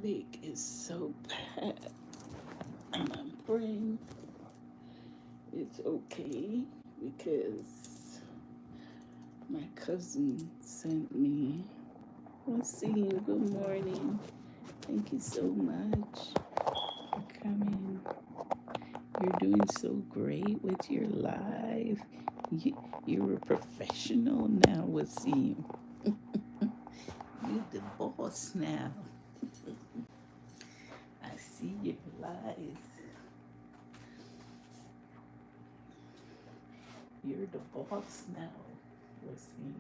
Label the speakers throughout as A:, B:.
A: headache is so bad, and I'm praying it's okay because my cousin sent me. Wasim, good morning. Thank you so much for coming. You're doing so great with your life. You, you're a professional now, Wasim. You're the boss now. I see your lies. You're the boss now, Wasim.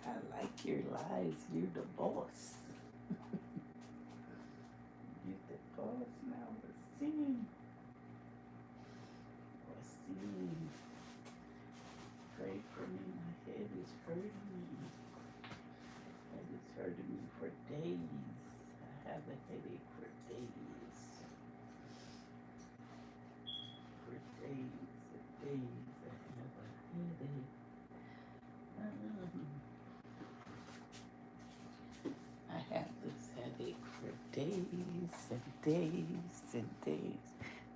A: I like your lies. You're the boss. You're the boss now, Wasim. Wasim. Pray for me. My head is hurting me. Head is hurting me for days. I have a headache for days. For days and days. I have a headache. Um, I have this headache for days and days and days.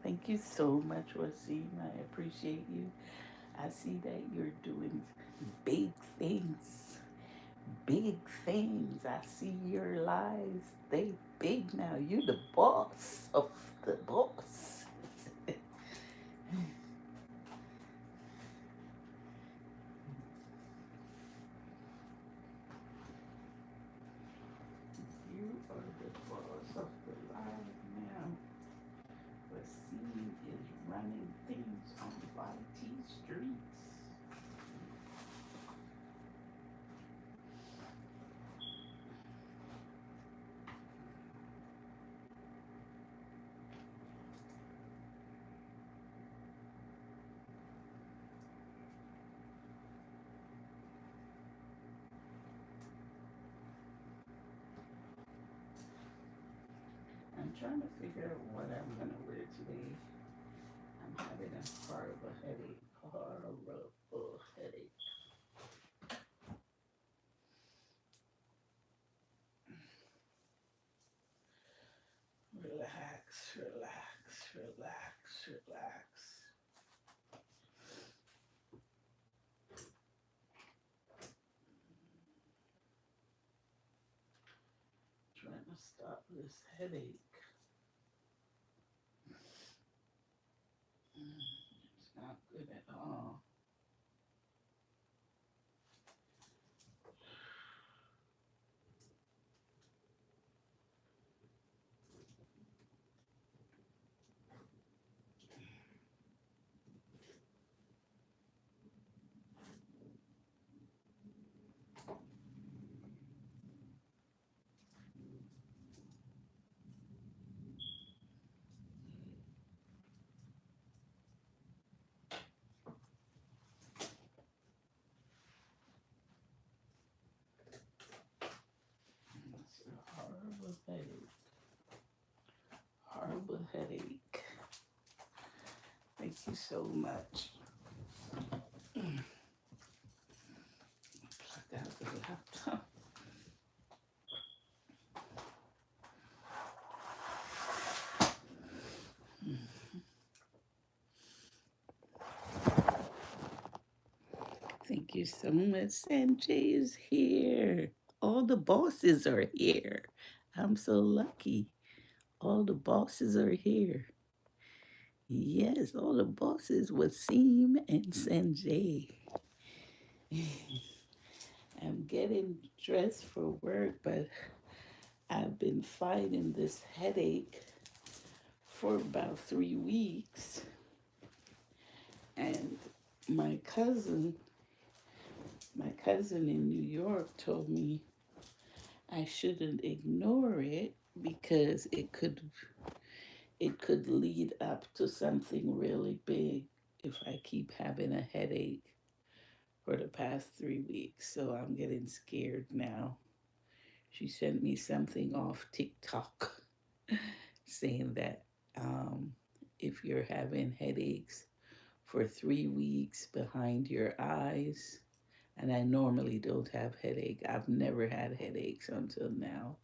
A: Thank you so much, Wasim. I appreciate you. I see that you're doing big things. Big things. I see your lies. They big now. You're the boss of the boss. You are the boss of the life now. Wasim is running things on YT streets. I'm trying to figure out what I'm gonna wear today. I'm having a horrible headache. Horrible headache. Relax, relax, relax, relax. Trying to stop this headache. It's not good at all. It's a horrible headache. Horrible headache. Thank you so much. Plug out the laptop. Thank you so much. Sanjay is here. All the bosses are here. I'm so lucky. All the bosses are here. Yes, all the bosses, Wasim and Sanjay. I'm getting dressed for work, but I've been fighting this headache for about 3 weeks. And my cousin, my cousin in New York told me I shouldn't ignore it because it could lead up to something really big if I keep having a headache for the past 3 weeks. So I'm getting scared now. She sent me something off TikTok saying that um, if you're having headaches for 3 weeks behind your eyes, and I normally don't have headache. I've never had headaches until now.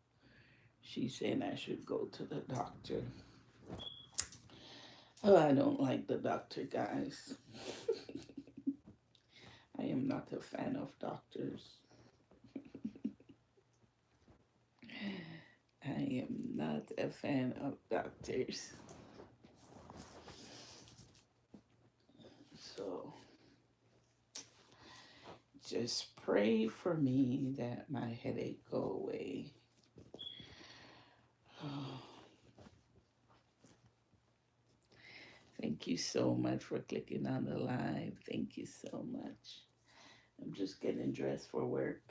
A: She's saying I should go to the doctor. Oh, I don't like the doctor, guys. I am not a fan of doctors. I am not a fan of doctors. So just pray for me that my headache go away. Oh, thank you so much for clicking on the live. Thank you so much. I'm just getting dressed for work.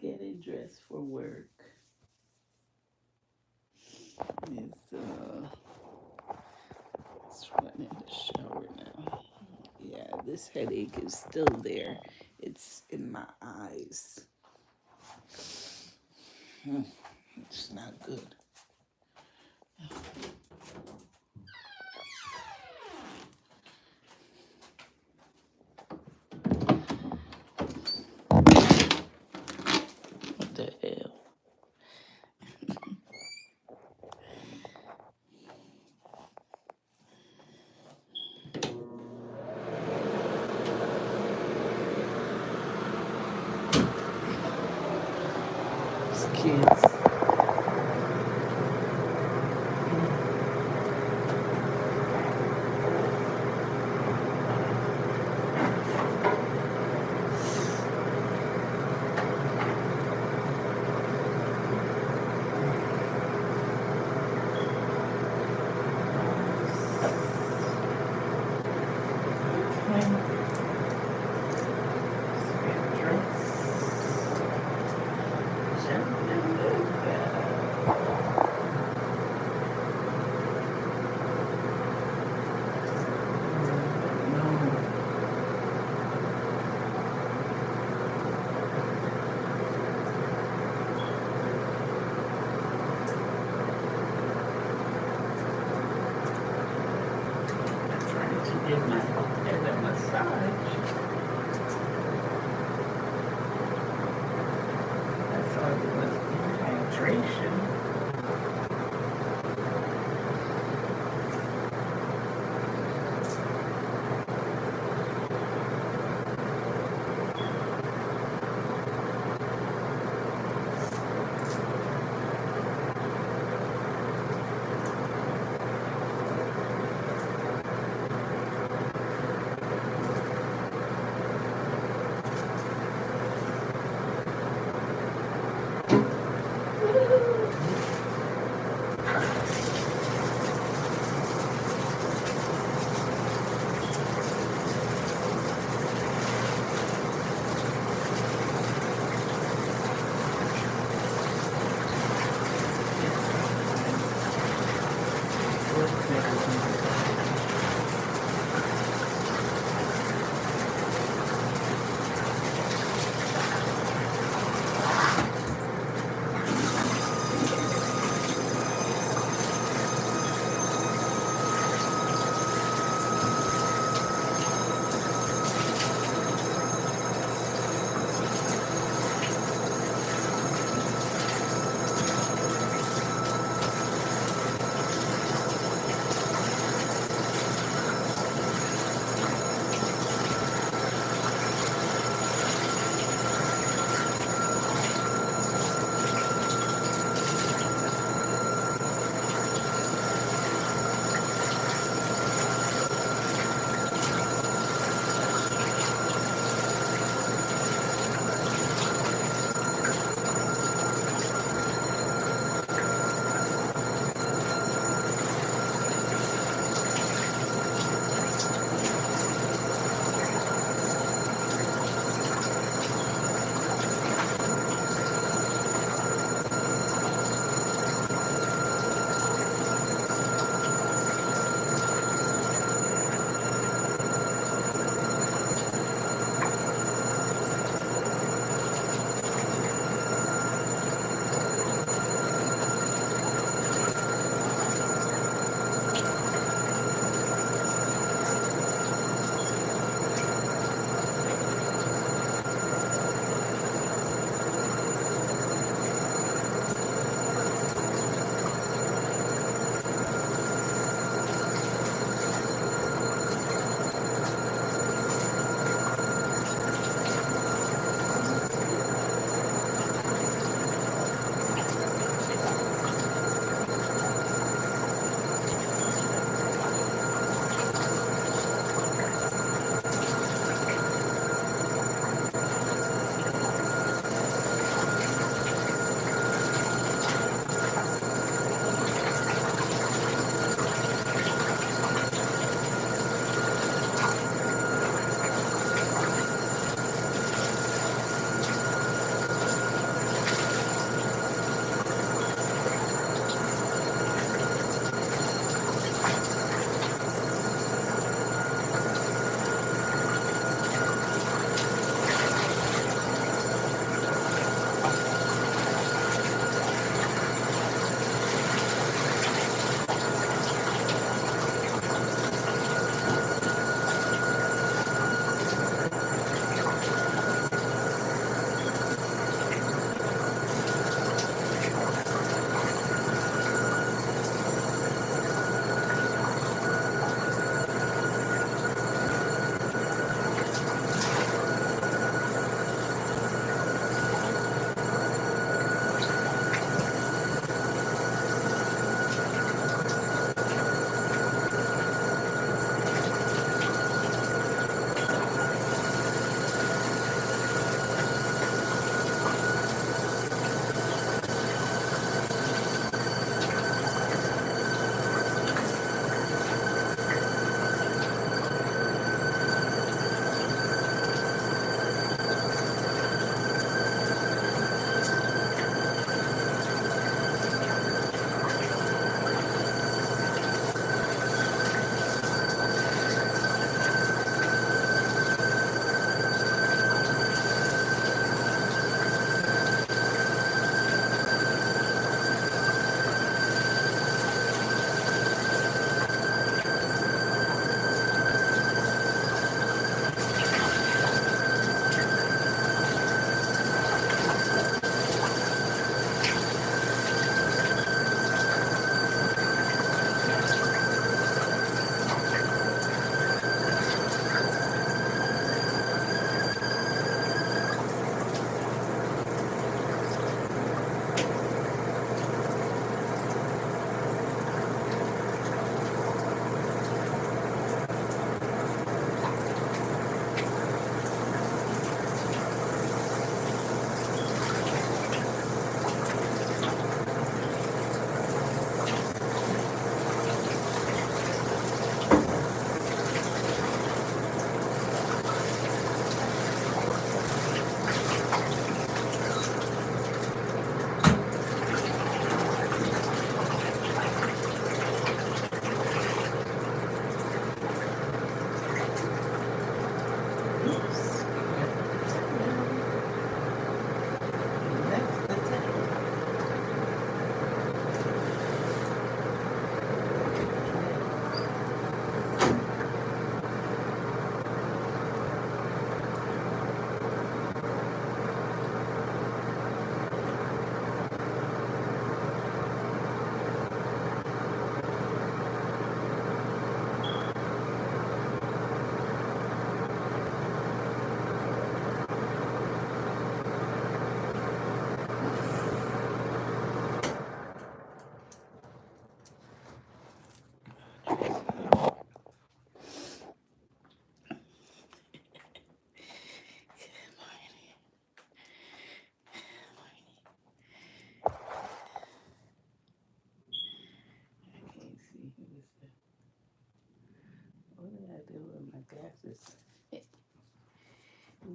A: Getting dressed for work. Let's run in the shower now. Yeah, this headache is still there. It's in my eyes. It's not good. What the hell? These kids.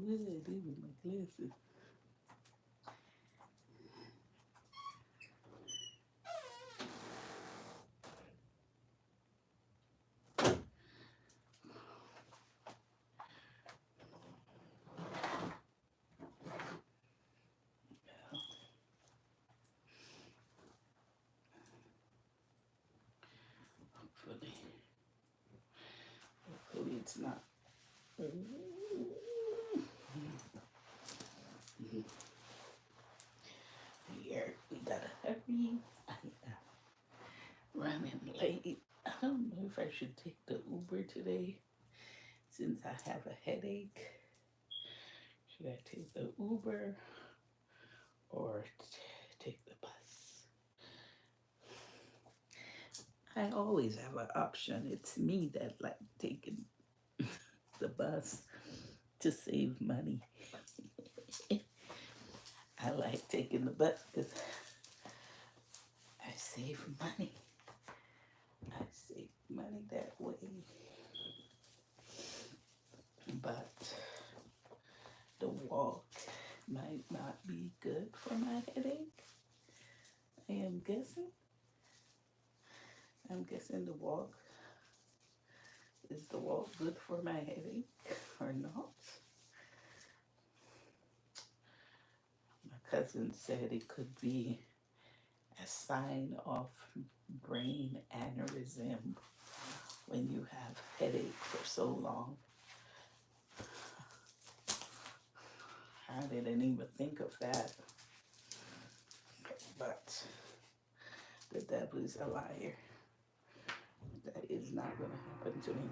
A: What did I do with my glasses? Hopefully, hopefully it's not. Here, we gotta hurry. I am running late. I don't know if I should take the Uber today since I have a headache. Should I take the Uber or take the bus? I always have an option. It's me that like taking the bus to save money. I like taking the bus because I save money. I save money that way. But the walk might not be good for my headache. I am guessing. I'm guessing is the walk good for my headache or not? My cousin said it could be a sign of brain aneurysm when you have headache for so long. I didn't even think of that. But the devil is a liar. That is not going to happen to me.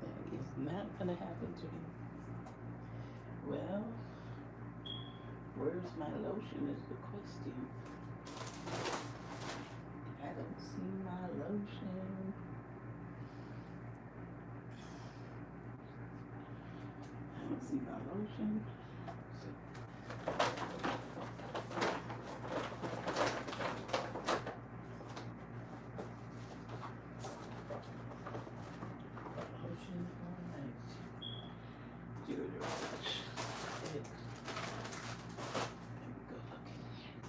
A: That is not going to happen to me. Well, where's my lotion is the question. I don't see my lotion. I don't see my lotion. Lotion all night. Deodorant wash. Let me go look in here.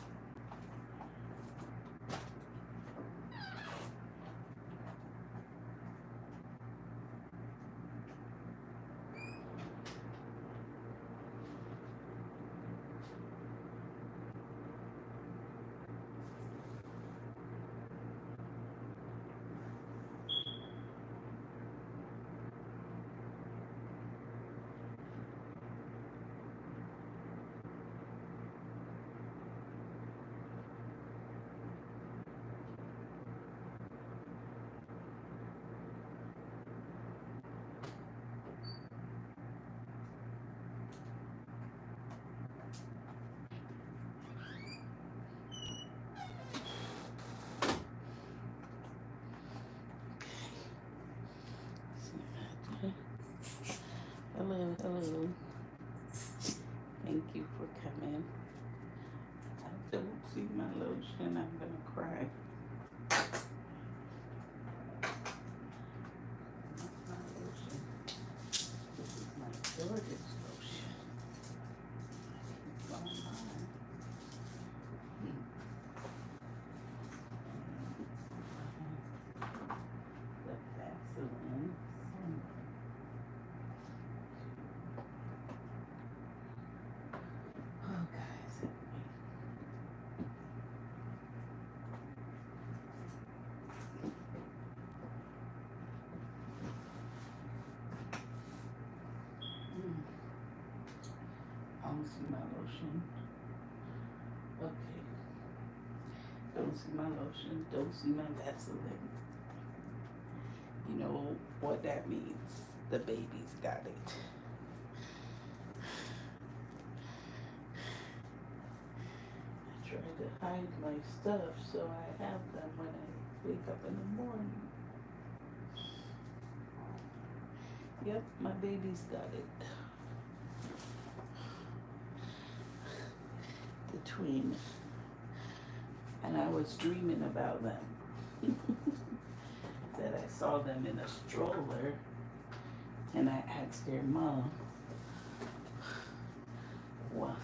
A: Hello, hello. Thank you for coming. I don't see my lotion. I'm gonna cry. Not my lotion. This is my Jordan's lotion. It's online. The Vaseline. Oh, guys, help me. I don't see my lotion. Okay. Don't see my lotion. Don't see my Vaseline. You know what that means. The baby's got it. I try to hide my stuff so I have them when I wake up in the morning. Yep, my baby's got it. The twin. And I was dreaming about them. That I saw them in a stroller And I asked their mom why,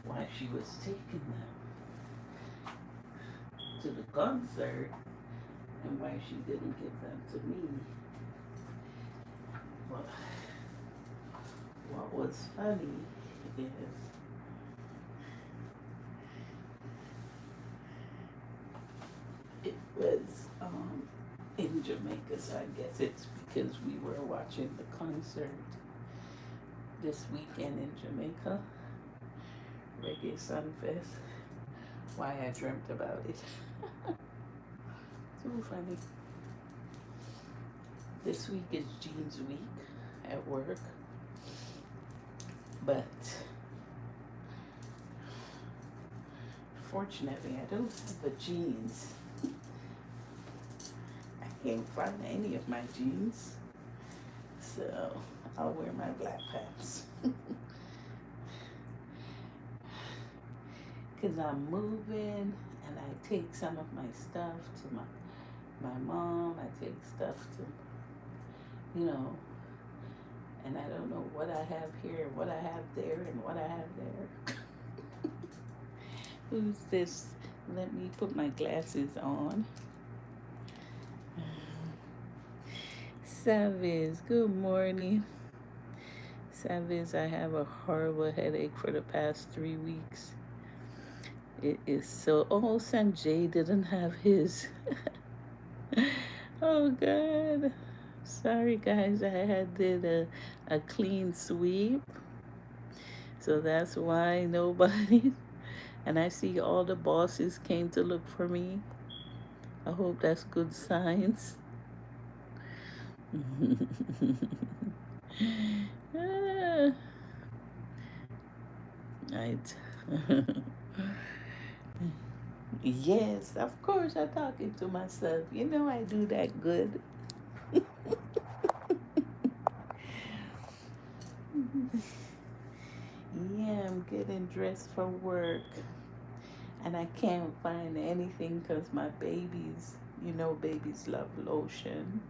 A: why she was taking them to the concert and why she didn't give them to me. But what was funny is it was in Jamaica, so I guess it's because we were watching the concert this weekend in Jamaica, Reggae Sunfest. Why I dreamt about it. So funny. This week is Jean's week at work, but fortunately I don't have the jeans. I can't find any of my jeans, so I'll wear my black pants. Because I'm moving and I take some of my stuff to my mom. I take stuff to, and I don't know what I have here, what I have there, and what I have there. Who's this? Let me put my glasses on. Saviz, good morning. Saviz, I have a horrible headache for the past 3 weeks. It is so. Oh, Sanjay didn't have his. Oh, God. Sorry, guys. I did a clean sweep. So that's why nobody. And I see all the bosses came to look for me. I hope that's good signs. Right. Yes, of course, I'm talking to myself. You know I do that good. Yeah, I'm getting dressed for work. And I can't find anything because my babies, babies love lotion.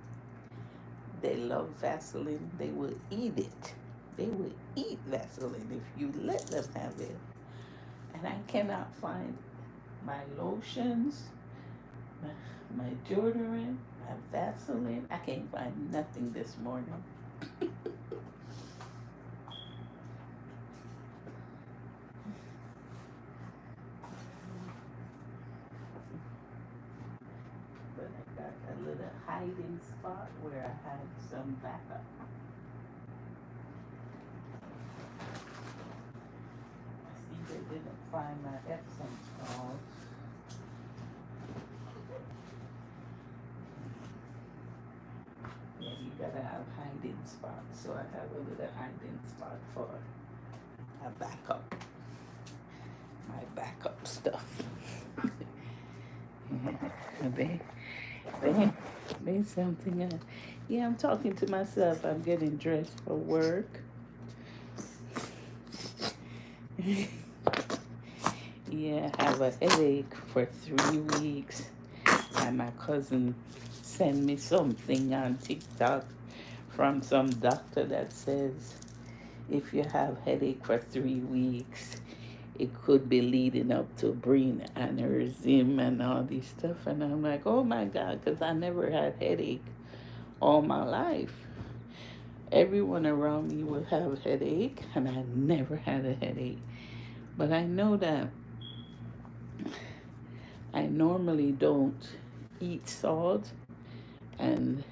A: They love Vaseline. They will eat it. They will eat Vaseline if you let them have it. And I cannot find my lotions, my deodorant, my Vaseline. I can't find nothing this morning. But I got a little hiding spot where I had some backup. I see they didn't find my Epsom salt. Yeah, you gotta have hiding spots. So I have a little hiding spot for a backup. My backup stuff. Yeah, they something else. Yeah, I'm talking to myself. I'm getting dressed for work. Yeah, I have a headache for 3 weeks. And my cousin sent me something on TikTok from some doctor that says if you have headache for 3 weeks, it could be leading up to brain aneurysm and all this stuff. And I'm like, oh my God, because I never had headache all my life. Everyone around me would have headache, and I never had a headache. But I know that I normally don't eat salt, and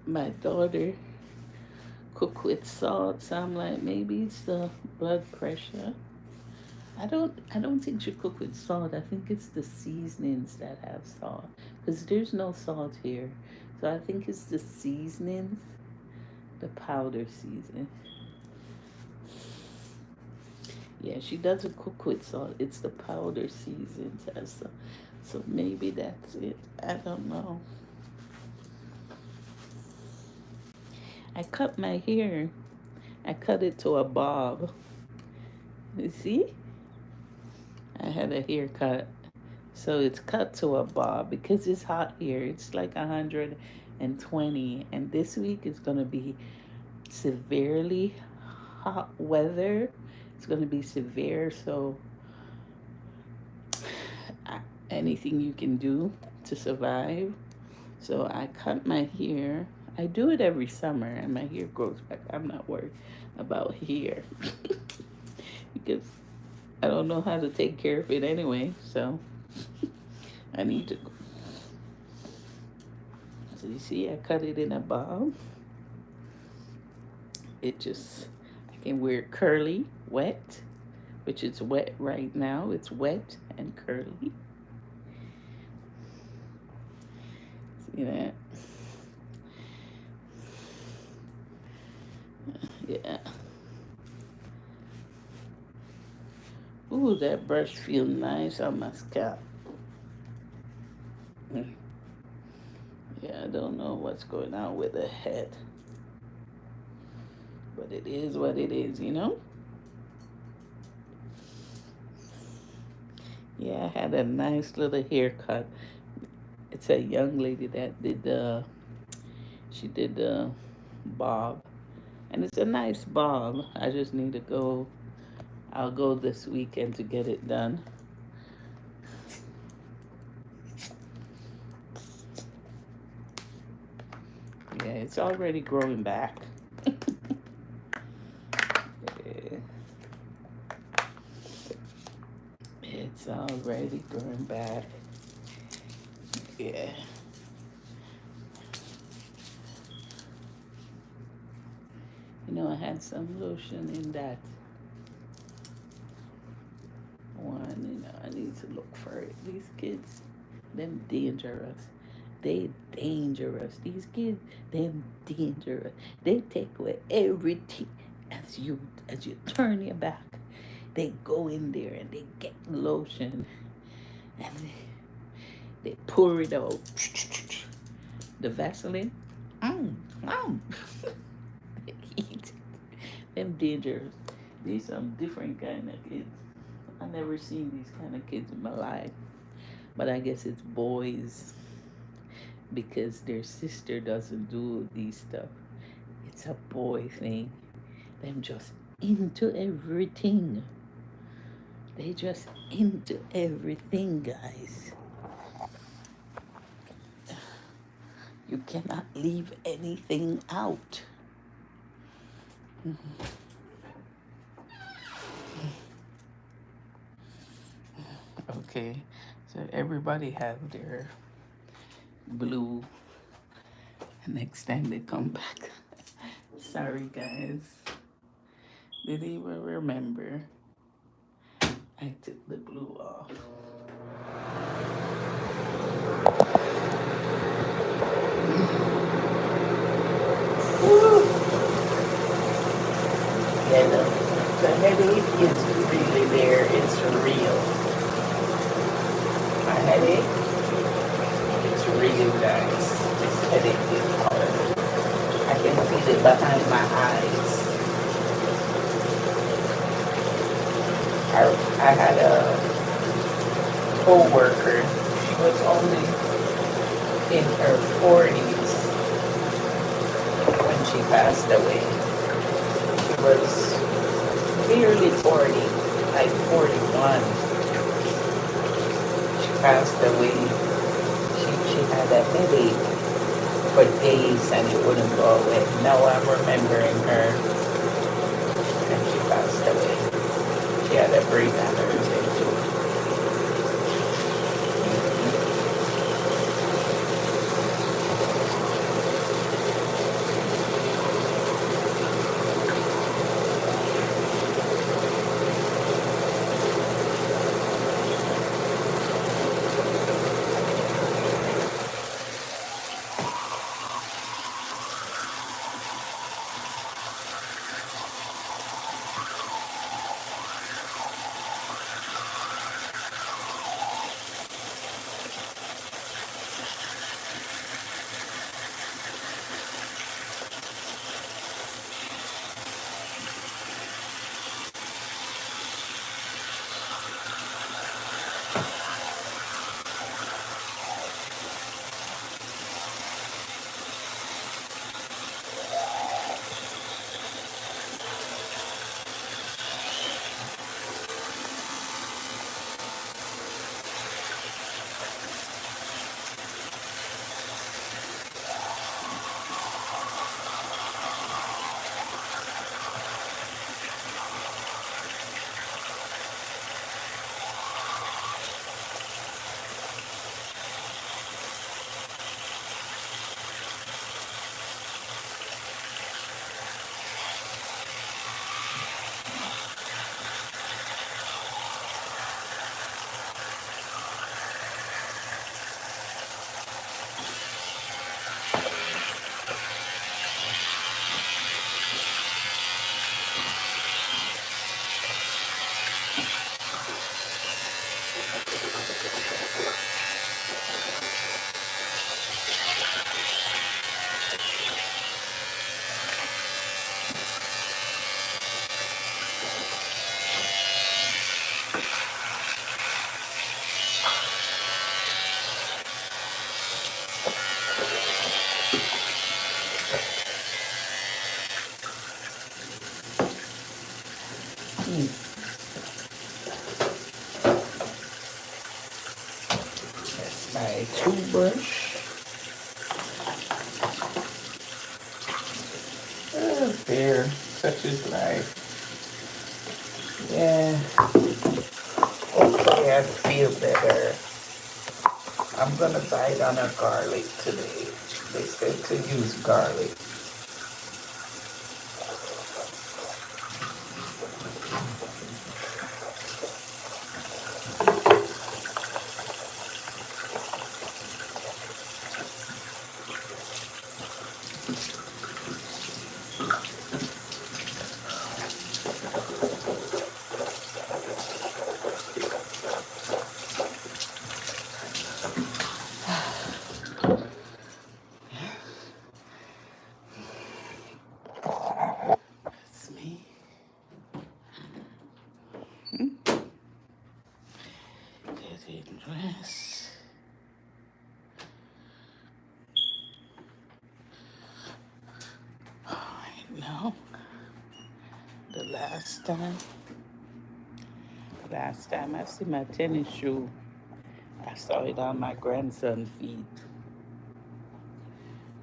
A: my daughter cook with salt, so I'm like, maybe it's the blood pressure. I don't think you cook with salt. I think it's the seasonings that have salt, because there's no salt here. So I think it's the seasonings, the powder season. Yeah, she doesn't cook with salt. It's the powder seasons. So maybe that's it. I don't know. I cut my hair. I cut it to a bob. You see? I had a haircut. So it's cut to a bob because it's hot here. It's like and 20. And this week is going to be severely hot weather. It's going to be severe, so anything you can do to survive. So I cut my hair. I do it every summer and my hair grows back. I'm not worried about hair because I don't know how to take care of it anyway. So I need to. So you see, I cut it in a bob. It just, I can wear curly, wet, which is wet right now. It's wet and curly. See that? Yeah. Ooh, that brush feels nice on my scalp. Yeah, I don't know what's going on with the head. But it is what it is, you know? Yeah, I had a nice little haircut. It's a young lady that did she did the bob. And it's a nice bob. I just need to go, I'll go this weekend to get it done. Yeah, it's already growing back. Yeah. It's already growing back. Yeah. You know, I had some lotion in that one. You know, I need to look for it. These kids, them dangerous. They dangerous. These kids, them dangerous. They take away everything as you turn your back. They go in there and they get lotion and they pour it out. The Vaseline. Mm, mm. They eat. Them dangerous. These some different kind of kids. I never seen these kind of kids in my life. But I guess it's boys because their sister doesn't do these stuff. It's a boy thing. Them just into everything. They just into everything, guys. You cannot leave anything out. Okay, so everybody have their blue. Next time they come back. Sorry, guys. Didn't even remember. I took the blue off. Woo! Yeah, the headache is really there. It's real. My headache, it's real, guys. This headache is hard. I can feel it behind my eyes. I had a co-worker. She was only in her 40s when she passed away. She was nearly 40, like 41. She passed away. She had a headache for days and it wouldn't go away. Now I'm remembering her and she passed away. She had a brain aneurysm too. toothbrush. Oh dear, such is life. Yeah, hopefully I feel better. I'm gonna bite on a garlic today. They said to use garlic. That's me. Getting dressed. Alright, now, the last time I see my tennis shoe, I saw it on my grandson's feet.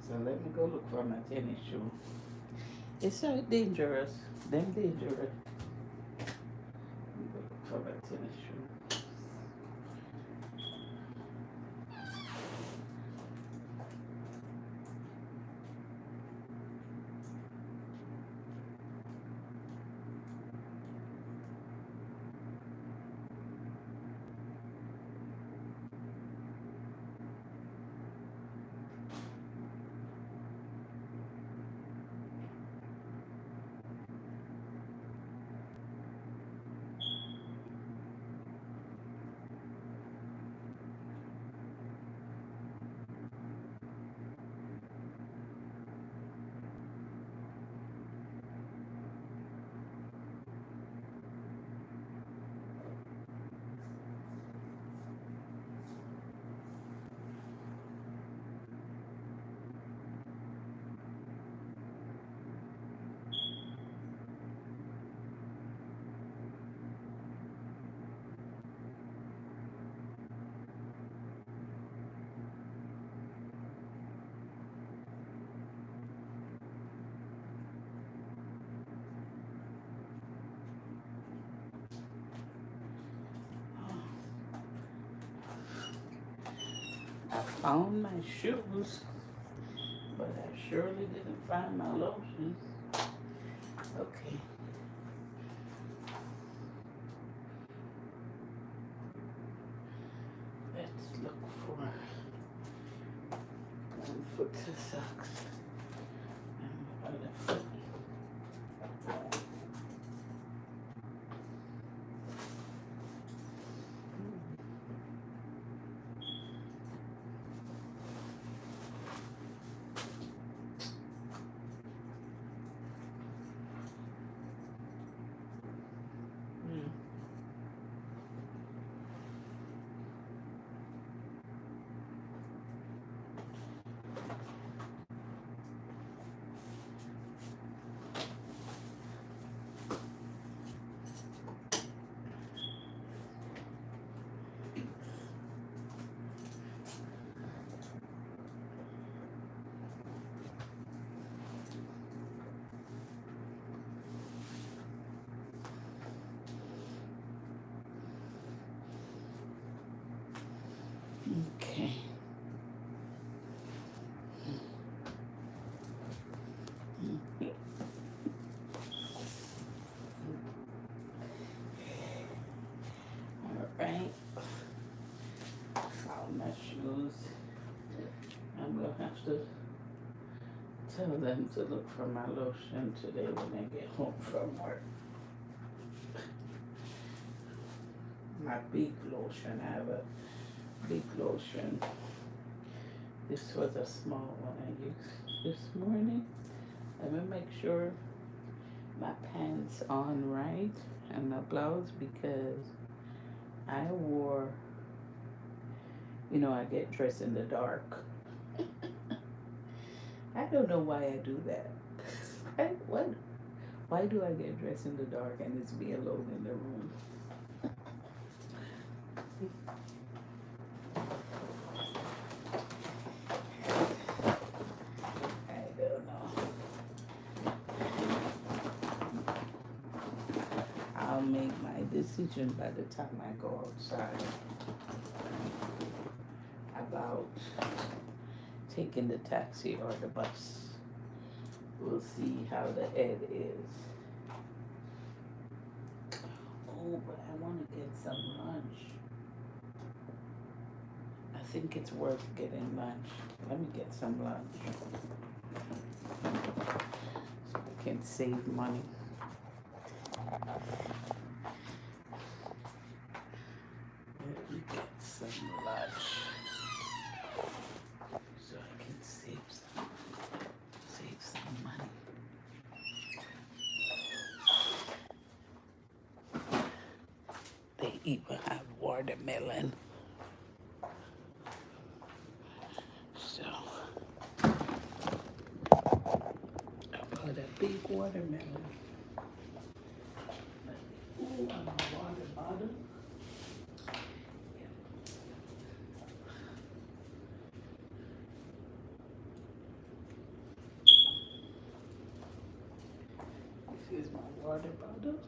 A: So let me go look for my tennis shoe. It's so dangerous. Them dangerous. Let me go look for my tennis shoe. I found my shoes, but I surely didn't find my lotions. Okay. Let's look for one foot socks. And other foot. Okay. All right. Found my shoes. I'm gonna have to tell them to look for my lotion today when they get home from work. My big lotion. I have a big lotion. This was a small one I used this morning. Let me make sure my pants on right and my blouse because I wore, I get dressed in the dark. I don't know why I do that. Why do I get dressed in the dark and it's me alone in the room? decision by the time I go outside about taking the taxi or the bus. We'll see how the head is. Oh, but I want to get some lunch. I think it's worth getting lunch. Let me get some lunch so I can save money. Let me get some lunch so I can save some money. They even have watermelon. So I bought a big watermelon. Ooh, on a water bottle. This is my water bottle.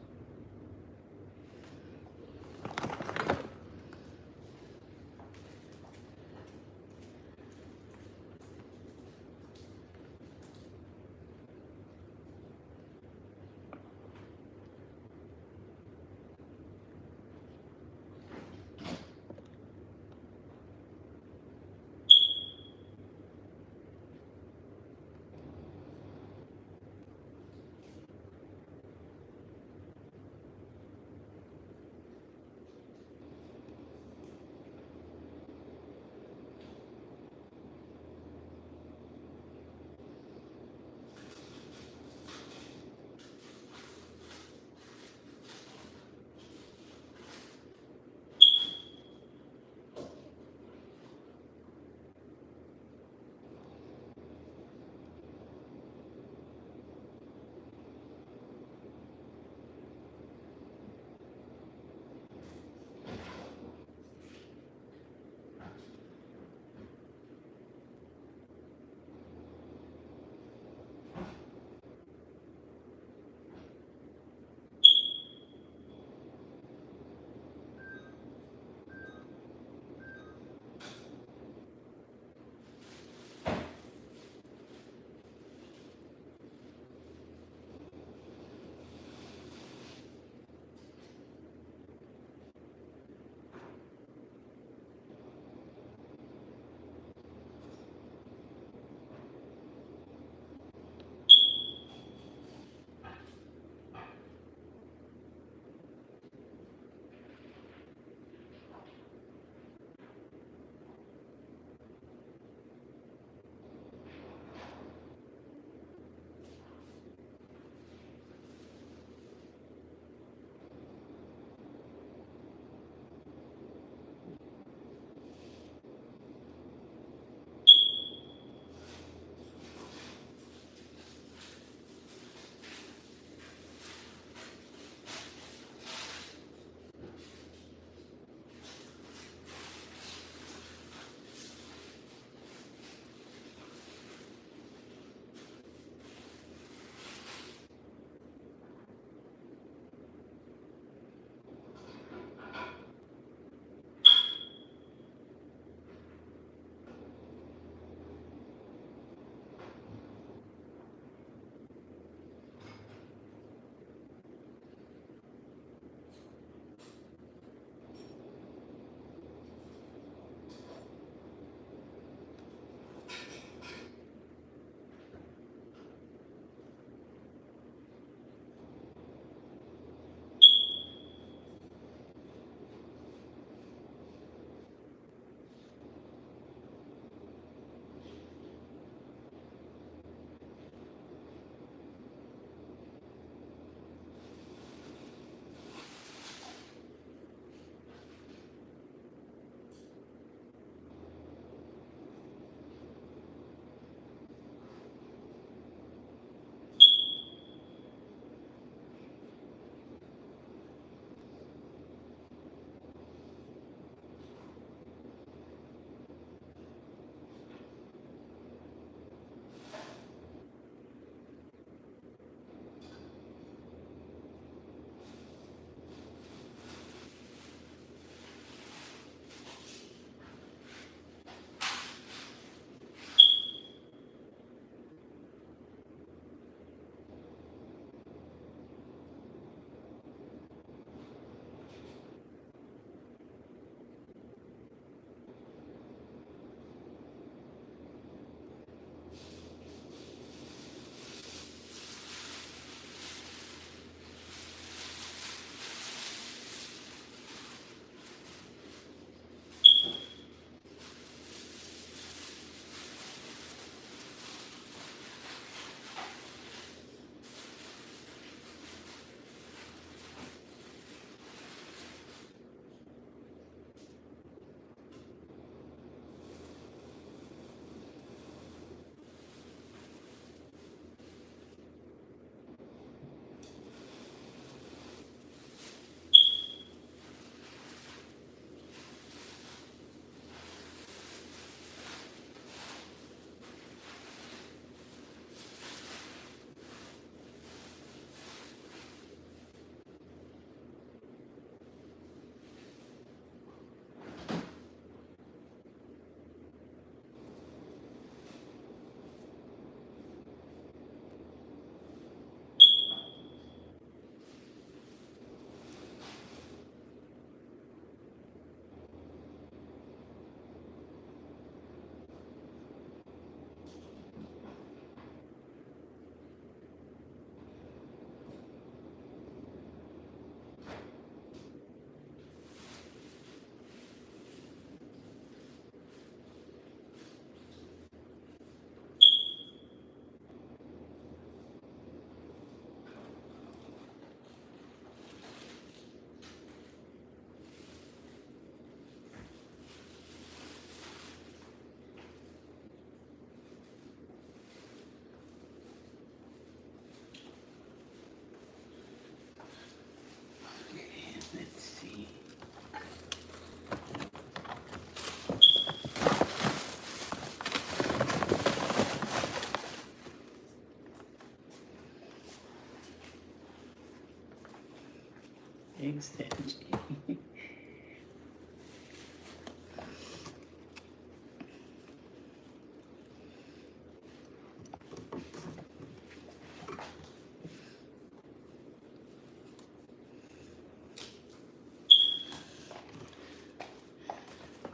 A: Exactly.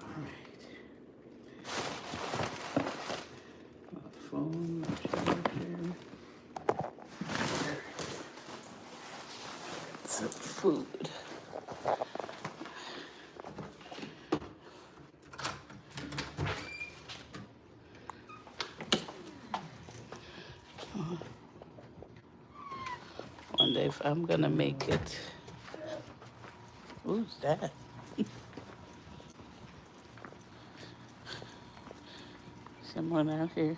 A: All right. My phone, my charger, some food. Wonder if I'm gonna make it. Who's that? Someone out here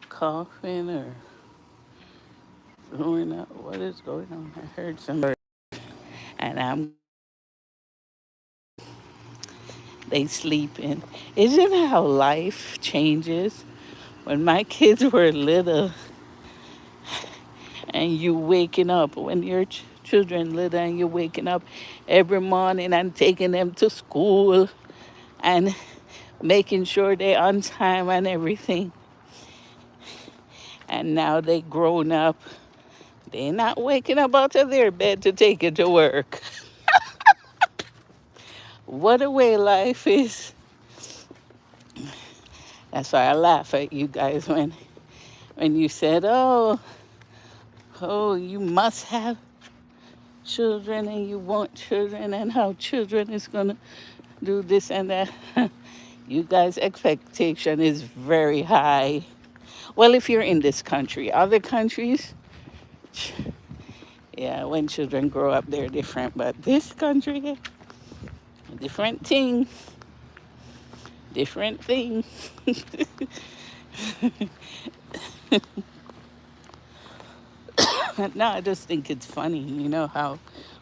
A: coughing or throwing up? What is going on? I heard somebody, and they sleeping. Isn't how life changes? When my kids were little, and you waking up when your children little and you're waking up every morning and taking them to school and making sure they're on time and everything. And now they grown up. They're not waking up out of their bed to take it to work. What a way life is. That's why I laugh at you guys when you said, oh, you must have children and you want children and how children is gonna do this and that. You guys' expectation is very high. Well, if you're in this country, other countries, yeah, when children grow up, they're different. But this country, different thing, different thing. No, I just think it's funny, how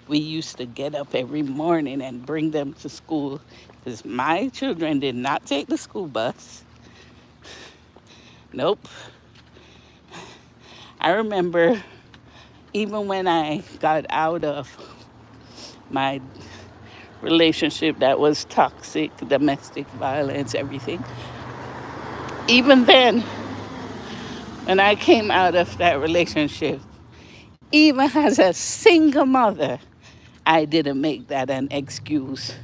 A: we used to get up every morning and bring them to school. Because my children did not take the school bus. Nope. I remember even when I got out of my relationship that was toxic, domestic violence, everything. Even then, when I came out of that relationship, even as a single mother, I didn't make that an excuse.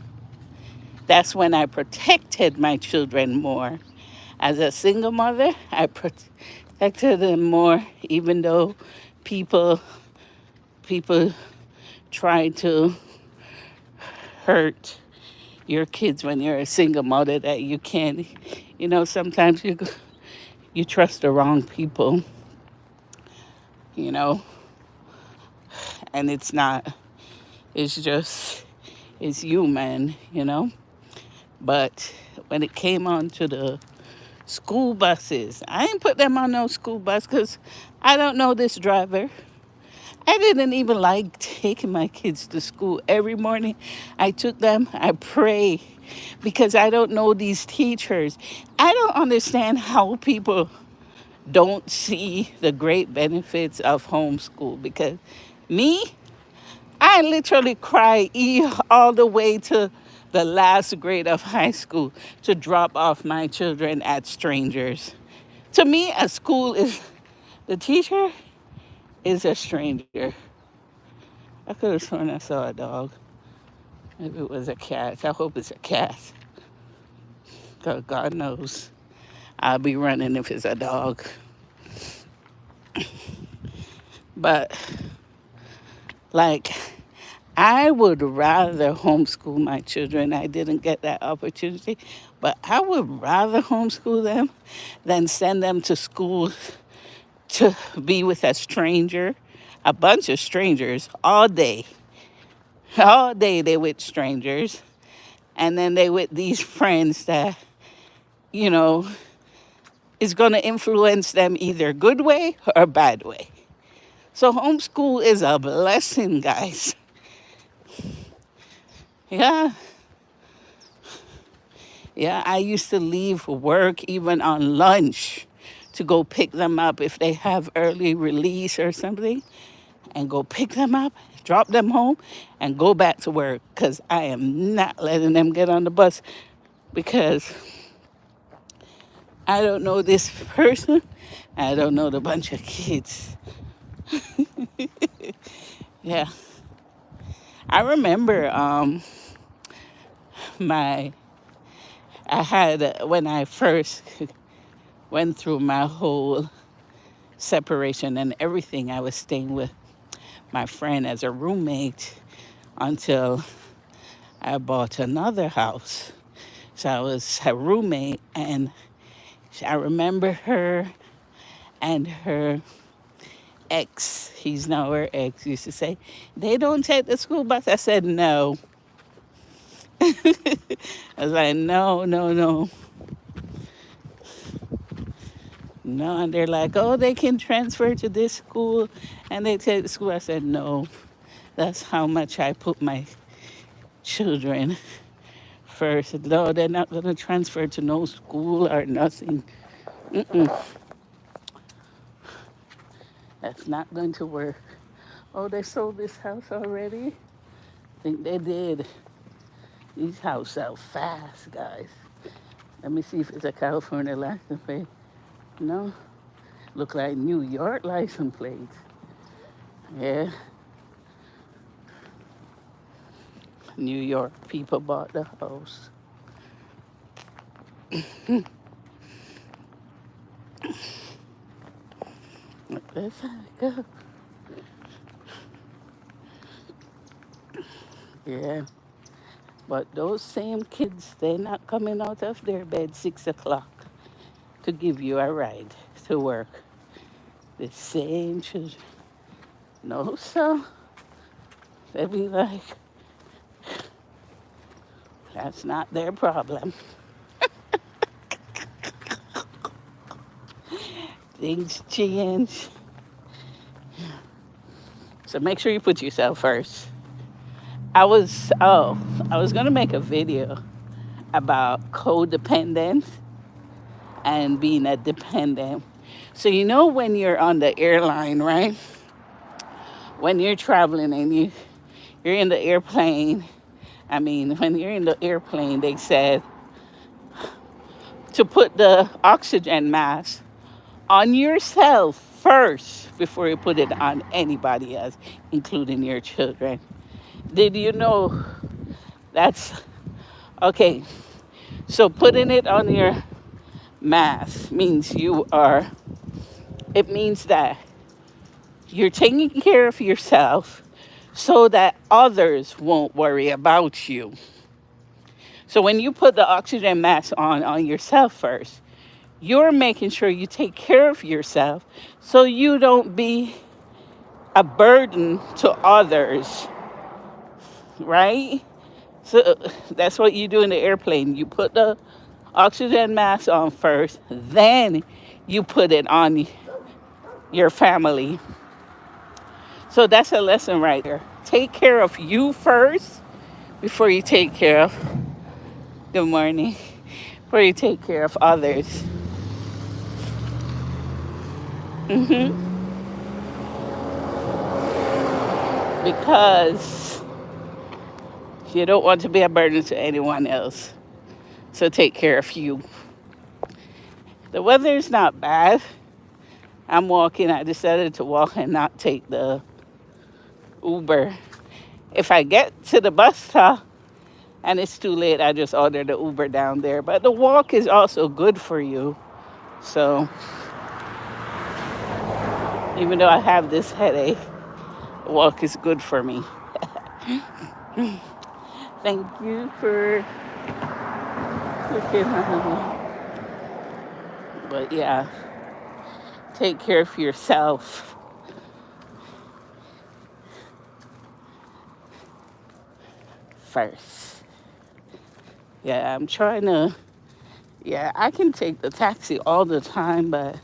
A: That's when I protected my children more. As a single mother, I protected them more, even though people people try to hurt your kids when you're a single mother that you can't. Sometimes you trust the wrong people, you know, and it's not. It's just it's human. But when it came on to the school buses, I ain't put them on no school bus because I don't know this driver. I didn't even like taking my kids to school. Every morning I took them, I pray because I don't know these teachers. I don't understand how people don't see the great benefits of homeschool because me, I literally cry all the way to the last grade of high school to drop off my children at strangers. To me, a school is the teacher is a stranger. I could have sworn I saw a dog. Maybe it was a cat. I hope it's a cat. Because God knows I'll be running if it's a dog. But, like, I would rather homeschool my children. I didn't get that opportunity. But I would rather homeschool them than send them to school to be with a stranger, a bunch of strangers all day. All day they with strangers. And then they with these friends that, you know, is going to influence them either good way or bad way. So homeschool is a blessing, guys. Yeah. Yeah, I used to leave work even on lunch to go pick them up if they have early release or something and go pick them up, drop them home, and go back to work because I am not letting them get on the bus because I don't know this person. I don't know the bunch of kids. Yeah. I remember my I had when I first went through my whole separation and everything, I was staying with my friend as a roommate until I bought another house. So I was a roommate, and I remember her and her ex, he's now her ex, used to say, they don't take the school bus. I said, no. I was like, no, no, no. No, and they're like, oh, they can transfer to this school and they take the school. I said, no, that's how much I put my children first. No, they're not going to transfer to no school or nothing. Mm-mm, that's not going to work. Oh, they sold this house already? I think they did. These houses sell fast, guys. Let me see if it's a California license plate. No, look like New York license plates. Yeah, New York people bought the house. That's how it goes. Yeah, but those same kids, they're not coming out of their bed 6 o'clock to give you a ride to work. The same children. No, sir. They be like, that's not their problem. Things change. So make sure you put yourself first. I was gonna make a video about codependence and being a dependent. So you know when you're on the airline, right? When you're traveling and you're in the airplane. I mean, when you're in the airplane, they said to put the oxygen mask on yourself first before you put it on anybody else, including your children. Did you know that's okay? So putting it on your mask means it means that you're taking care of yourself so that others won't worry about you. So when you put the oxygen mask on yourself first, you're making sure you take care of yourself so you don't be a burden to others, right? So that's what you do in the airplane. You put the oxygen mask on first, then you put it on your family. So that's a lesson right there. Take care of you first before you take care of, good morning, before you take care of others. hmm Because you don't want to be a burden to anyone else. So take care of you. The weather is not bad. I'm walking. I decided to walk and not take the Uber. If I get to the bus stop and it's too late, I just order the Uber down there. But the walk is also good for you. So even though I have this headache, the walk is good for me. Thank you for looking at me. But yeah, take care of yourself first. Yeah, I'm trying to, yeah, I can take the taxi all the time, but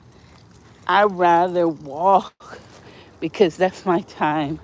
A: I rather walk because that's my time